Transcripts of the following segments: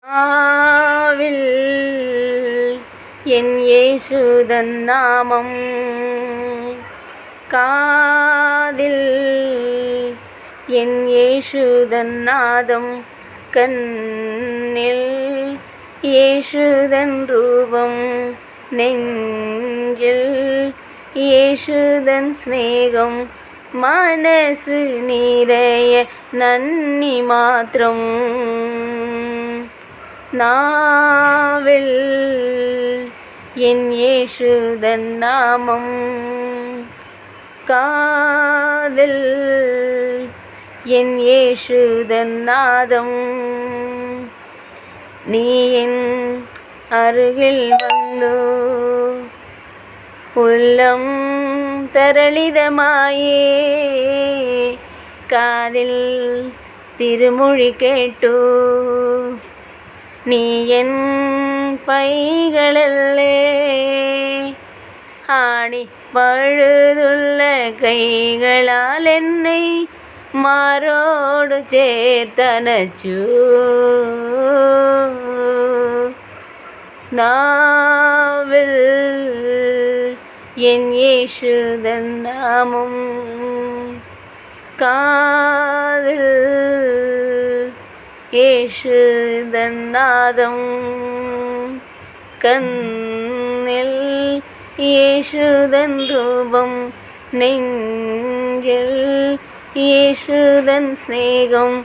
ஆவில் என் இயேசுதன் நாமம், காதில் என் இயேசுதன் நாதம், கண்ணில் இயேசுதன் ரூபம், நெஞ்சில் இயேசுதன் ஸ்நேகம், மனசு நிறைய நன்னி மாத்திரம், நாவில் என் இயேசுதன் நாமம், காதில் என் இயேசுதன் நாதம். நீ என் அருகில் வந்து உள்ளம் தரளிதமாயே, காதில் திருமொழி கேட்டு நீ என் பைகளல்லே, ஆணி பழுதுள்ள கைகளால் என்னை மாரோடு சேர்த்தனச்சு, நாவில் என் இயேசுதன் நாமம், காதில் இயேசுதன் நாதம், கண்ணில் இயேசுதன் ரூபம், நெஞ்சில் இயேசுதன் ஸ்நேகம்,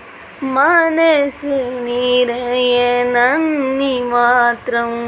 மனசு நிறைய நன்னி மாத்திரம்.